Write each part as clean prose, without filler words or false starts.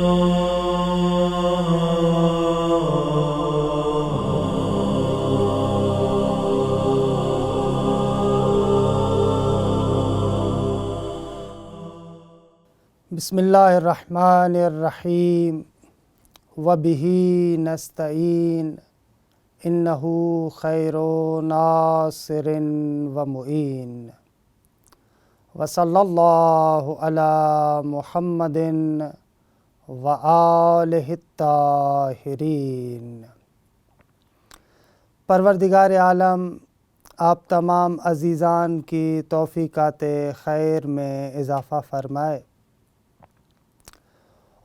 بسم اللہ الرحمن الرحیم وبہ نستعین انہ خیر ناصر ومعین وصلی اللہ علی محمد وآلہ الطاہرین۔ پروردگار عالم آپ تمام عزیزان کی توفیقات خیر میں اضافہ فرمائے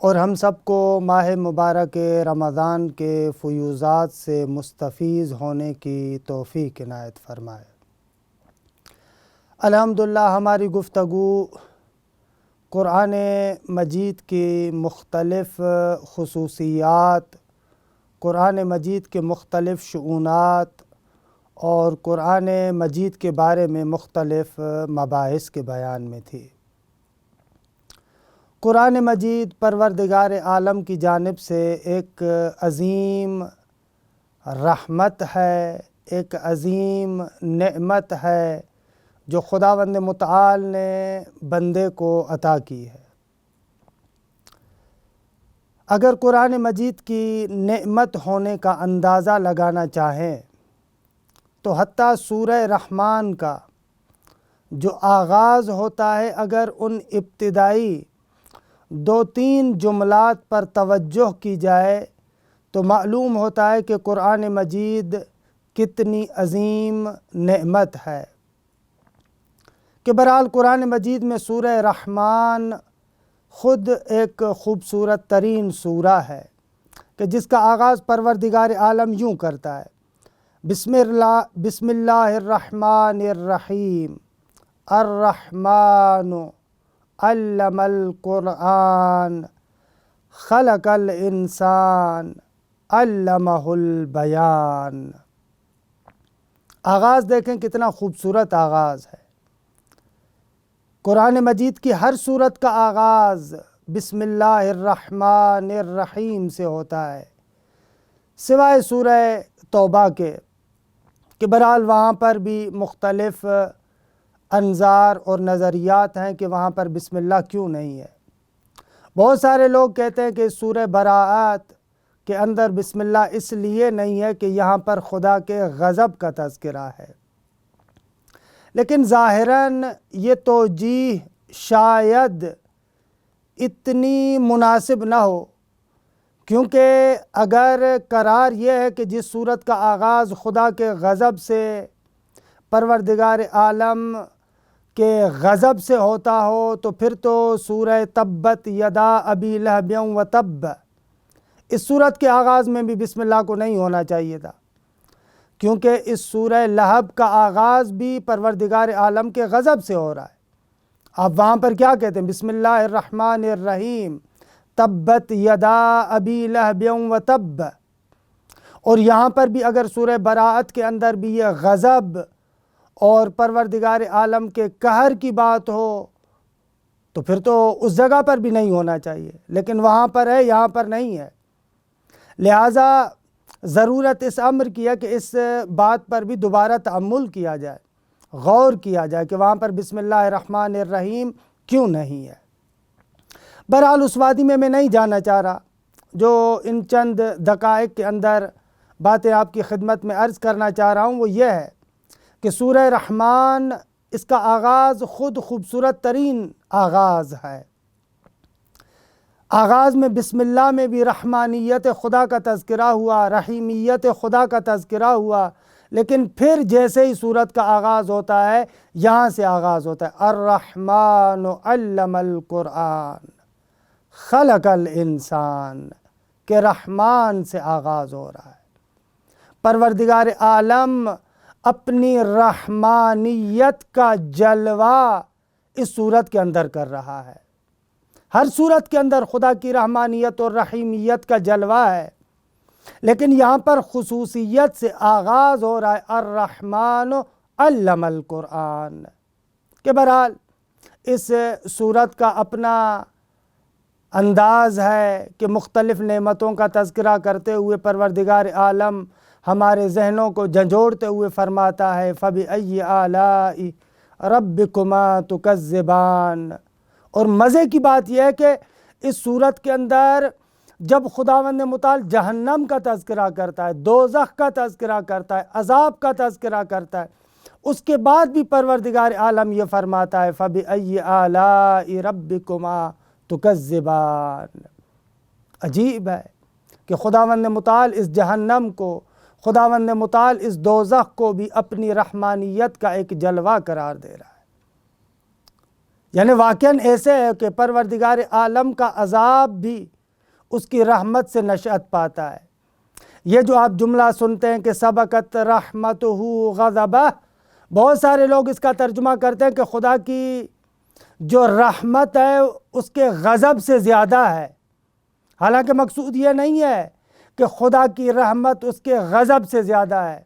اور ہم سب کو ماہ مبارک رمضان کے فیوضات سے مستفیض ہونے کی توفیق عنایت فرمائے۔ الحمدللہ ہماری گفتگو قرآن مجید کی مختلف خصوصیات، قرآن مجید کے مختلف شؤونات اور قرآن مجید کے بارے میں مختلف مباحث کے بیان میں تھی۔ قرآن مجید پروردگار عالم کی جانب سے ایک عظیم رحمت ہے، ایک عظیم نعمت ہے جو خداوند متعال نے بندے کو عطا کی ہے۔ اگر قرآن مجید کی نعمت ہونے کا اندازہ لگانا چاہیں تو حتیٰ سورہ رحمان کا جو آغاز ہوتا ہے، اگر ان ابتدائی 2-3 جملات پر توجہ کی جائے تو معلوم ہوتا ہے کہ قرآن مجید کتنی عظیم نعمت ہے۔ کہ بہرحال قرآن مجید میں سورہ رحمان خود ایک خوبصورت ترین سورہ ہے کہ جس کا آغاز پروردگار عالم یوں کرتا ہے، بسم اللہ الرحمن الرحیم، الرحمن علم القرآن خلق الانسان علمہ البیان۔ آغاز دیکھیں کتنا خوبصورت آغاز ہے۔ قرآن مجید کی ہر سورت کا آغاز بسم اللہ الرحمن الرحیم سے ہوتا ہے، سوائے سورہ توبہ کے کہ بہرحال وہاں پر بھی مختلف انظار اور نظریات ہیں کہ وہاں پر بسم اللہ کیوں نہیں ہے۔ بہت سارے لوگ کہتے ہیں کہ سورہ براءت کے اندر بسم اللہ اس لیے نہیں ہے کہ یہاں پر خدا کے غضب کا تذکرہ ہے، لیکن ظاہراً یہ توجیہ شاید اتنی مناسب نہ ہو، کیونکہ اگر قرار یہ ہے کہ جس سورت کا آغاز خدا کے غضب سے، پروردگار عالم کے غضب سے ہوتا ہو، تو پھر تو سورہ تبت یدا ابی لہب وتب، اس سورت کے آغاز میں بھی بسم اللہ کو نہیں ہونا چاہیے تھا، کیونکہ اس سورہ لہب کا آغاز بھی پروردگار عالم کے غضب سے ہو رہا ہے۔ آپ وہاں پر کیا کہتے ہیں؟ بسم اللہ الرحمن الرحیم تبت یدا ابی لہب وتب۔ اور یہاں پر بھی اگر سورہ براءت کے اندر بھی یہ غضب اور پروردگار عالم کے قہر کی بات ہو تو پھر تو اس جگہ پر بھی نہیں ہونا چاہیے، لیکن وہاں پر ہے، یہاں پر نہیں ہے۔ لہٰذا ضرورت اس امر کی ہے کہ اس بات پر بھی دوبارہ تأمل کیا جائے، غور کیا جائے کہ وہاں پر بسم اللہ الرحمن الرحیم کیوں نہیں ہے۔ بہرحال اس وادی میں نہیں جانا چاہ رہا، جو ان چند دقائق کے اندر باتیں آپ کی خدمت میں عرض کرنا چاہ رہا ہوں وہ یہ ہے کہ سورہ رحمان اس کا آغاز خود خوبصورت ترین آغاز ہے۔ آغاز میں بسم اللہ میں بھی رحمانیت خدا کا تذکرہ ہوا، رحیمیت خدا کا تذکرہ ہوا، لیکن پھر جیسے ہی سورت کا آغاز ہوتا ہے یہاں سے آغاز ہوتا ہے، الرحمن علم القرآن خلق الانسان، کہ رحمان سے آغاز ہو رہا ہے۔ پروردگار عالم اپنی رحمانیت کا جلوہ اس سورت کے اندر کر رہا ہے۔ ہر سورت کے اندر خدا کی رحمانیت اور رحیمیت کا جلوہ ہے، لیکن یہاں پر خصوصیت سے آغاز ہو رہا ہے الرحمن علم القرآن، کہ بہرحال اس سورت کا اپنا انداز ہے کہ مختلف نعمتوں کا تذکرہ کرتے ہوئے پروردگار عالم ہمارے ذہنوں کو جھنجھوڑتے ہوئے فرماتا ہے فَبِأَيِّ آلَاءِ رَبِّكُمَا تُكَذِّبَانِ۔ اور مزے کی بات یہ ہے کہ اس صورت کے اندر جب خداوند متعال جہنم کا تذکرہ کرتا ہے، دوزخ کا تذکرہ کرتا ہے، عذاب کا تذکرہ کرتا ہے، اس کے بعد بھی پروردگار عالم یہ فرماتا ہے فَبِأَيِّ آلَاءِ رَبِّكُمَا تُكَذِّبَانِ۔ عجیب ہے کہ خداوند متعال اس جہنم کو، خداوند متعال اس دوزخ کو بھی اپنی رحمانیت کا ایک جلوہ قرار دے رہا ہے۔ یعنی واقعاً ایسے ہے کہ پروردگار عالم کا عذاب بھی اس کی رحمت سے نشأت پاتا ہے۔ یہ جو آپ جملہ سنتے ہیں کہ سبقت رحمتہ غضبہ، بہت سارے لوگ اس کا ترجمہ کرتے ہیں کہ خدا کی جو رحمت ہے اس کے غضب سے زیادہ ہے۔ حالانکہ مقصود یہ نہیں ہے کہ خدا کی رحمت اس کے غضب سے زیادہ ہے،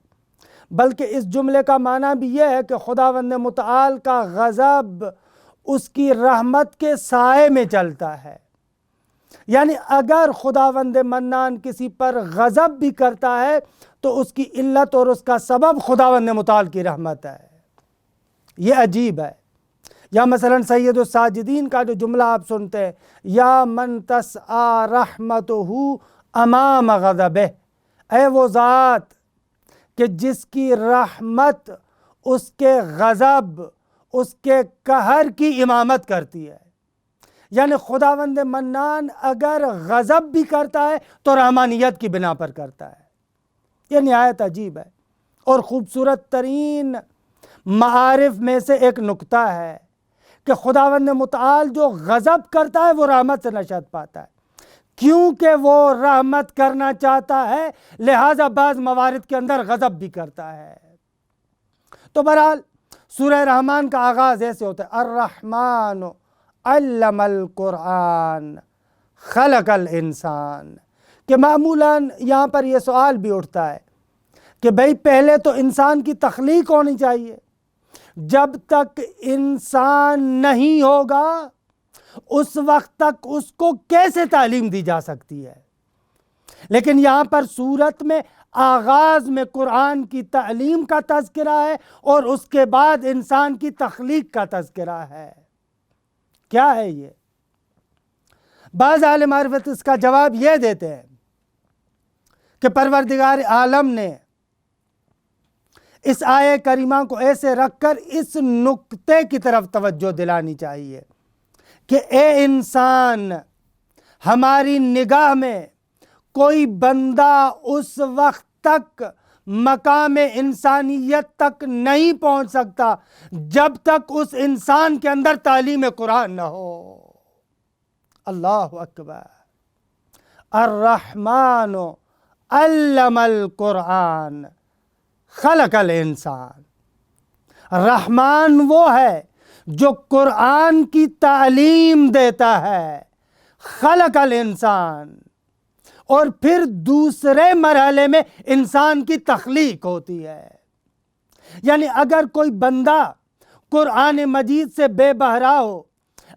بلکہ اس جملے کا معنی بھی یہ ہے کہ خداوند متعال کا غضب اس کی رحمت کے سائے میں چلتا ہے۔ یعنی اگر خداوند منان کسی پر غضب بھی کرتا ہے تو اس کی علت اور اس کا سبب خداوند متعال کی رحمت ہے۔ یہ عجیب ہے۔ یا مثلا سید الساجدین کا جو جملہ آپ سنتے ہیں یا من تسعی رحمتہ امام غضبہ، اے وہ ذات کہ جس کی رحمت اس کے غضب، اس کے قہر کی امامت کرتی ہے۔ یعنی خداوند منان اگر غضب بھی کرتا ہے تو رحمانیت کی بنا پر کرتا ہے۔ یہ نہایت عجیب ہے اور خوبصورت ترین معارف میں سے ایک نکتہ ہے کہ خداوند متعال جو غضب کرتا ہے وہ رحمت سے نشأت پاتا ہے، کیونکہ وہ رحمت کرنا چاہتا ہے لہٰذا بعض موارد کے اندر غضب بھی کرتا ہے۔ تو بہرحال سورہ رحمان کا آغاز ایسے ہوتا ہے الرحمن علم القرآن خلق الانسان، کہ معمولاً یہاں پر یہ سوال بھی اٹھتا ہے کہ بھئی پہلے تو انسان کی تخلیق ہونی چاہیے، جب تک انسان نہیں ہوگا اس وقت تک اس کو کیسے تعلیم دی جا سکتی ہے؟ لیکن یہاں پر سورت میں آغاز میں قرآن کی تعلیم کا تذکرہ ہے اور اس کے بعد انسان کی تخلیق کا تذکرہ ہے۔ کیا ہے یہ؟ بعض اہل معرفت اس کا جواب یہ دیتے ہیں کہ پروردگار عالم نے اس آیہ کریمہ کو ایسے رکھ کر اس نقطے کی طرف توجہ دلانی چاہیے کہ اے انسان، ہماری نگاہ میں کوئی بندہ اس وقت تک مقام انسانیت تک نہیں پہنچ سکتا جب تک اس انسان کے اندر تعلیم قرآن نہ ہو۔ اللہ اکبر۔ الرحمن علم القرآن خلق الانسان۔ رحمان وہ ہے جو قرآن کی تعلیم دیتا ہے، خلق الانسان، اور پھر دوسرے مرحلے میں انسان کی تخلیق ہوتی ہے۔ یعنی اگر کوئی بندہ قرآن مجید سے بے بہرا ہو،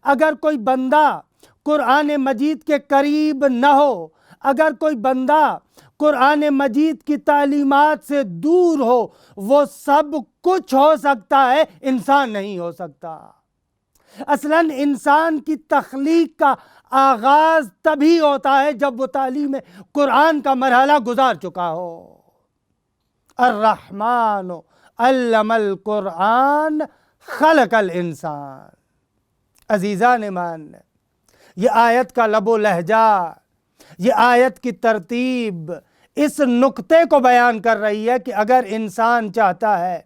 اگر کوئی بندہ قرآن مجید کے قریب نہ ہو، اگر کوئی بندہ قرآن مجید کی تعلیمات سے دور ہو، وہ سب کچھ ہو سکتا ہے، انسان نہیں ہو سکتا۔ اصلاً انسان کی تخلیق کا آغاز تبھی ہوتا ہے جب وہ تعلیم قرآن کا مرحلہ گزار چکا ہو۔ الرحمن علم القرآن خلق الانسان۔ عزیزان ایمان، یہ آیت کا لب و لہجہ، یہ آیت کی ترتیب اس نقطے کو بیان کر رہی ہے کہ اگر انسان چاہتا ہے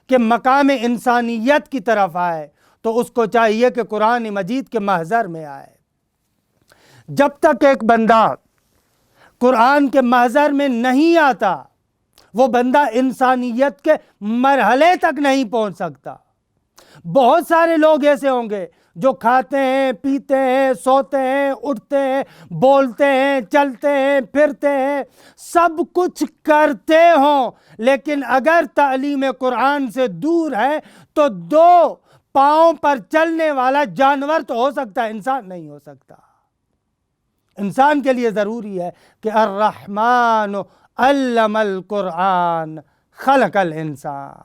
کہ مقام انسانیت کی طرف آئے تو اس کو چاہیے کہ قرآن مجید کے محضر میں آئے۔ جب تک ایک بندہ قرآن کے محضر میں نہیں آتا وہ بندہ انسانیت کے مرحلے تک نہیں پہنچ سکتا۔ بہت سارے لوگ ایسے ہوں گے جو کھاتے ہیں، پیتے ہیں، سوتے ہیں، اٹھتے ہیں، بولتے ہیں، چلتے ہیں، پھرتے ہیں، سب کچھ کرتے ہوں، لیکن اگر تعلیم قرآن سے دور ہے تو دو پاؤں پر چلنے والا جانور تو ہو سکتا ہے، انسان نہیں ہو سکتا۔ انسان کے لیے ضروری ہے کہ الرحمن علم القرآن خلق الانسان.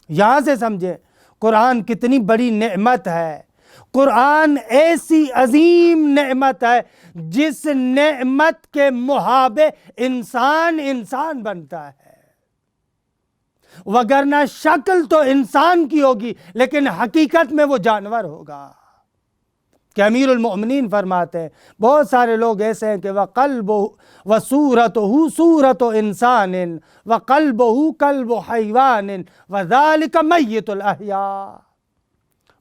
یہاں سے سمجھیں قرآن کتنی بڑی نعمت ہے. قرآن ایسی عظیم نعمت ہے جس نعمت کے محابے انسان بنتا ہے، وگرنہ شکل تو انسان کی ہوگی لیکن حقیقت میں وہ جانور ہوگا. کہ امیر المؤمنین فرماتے ہیں بہت سارے لوگ ایسے ہیں کہ وَقَلْبُهُ وَصُورَتُهُ صُورَةُ إِنسَانٍ وَقَلْبُهُ قَلْبُ حَيْوَانٍ وَذَلِكَ مَيِّتُ الْأَحْيَاءِ.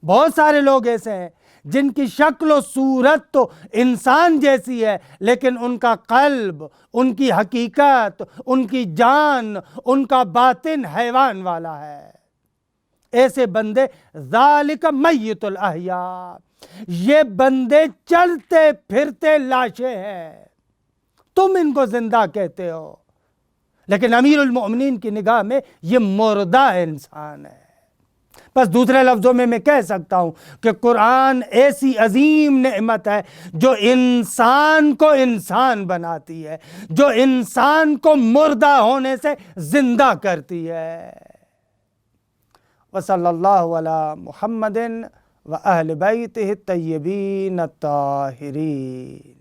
بہت سارے لوگ ایسے ہیں جن کی شکل و صورت تو انسان جیسی ہے لیکن ان کا قلب، ان کی حقیقت، ان کی جان، ان کا باطن حیوان والا ہے. ایسے بندے ذَلِكَ مَيِّتُ الْأَحْيَاءِ، یہ بندے چلتے پھرتے لاشیں ہیں، تم ان کو زندہ کہتے ہو، لیکن امیر المؤمنین کی نگاہ میں یہ مردہ انسان ہے. بس دوسرے لفظوں میں کہہ سکتا ہوں کہ قرآن ایسی عظیم نعمت ہے جو انسان کو انسان بناتی ہے، جو انسان کو مردہ ہونے سے زندہ کرتی ہے. وصلی اللہ علی محمد وَأَهْلِ بَيْتِهِ الطَّيِّبِينَ الطَّاهِرِينَ.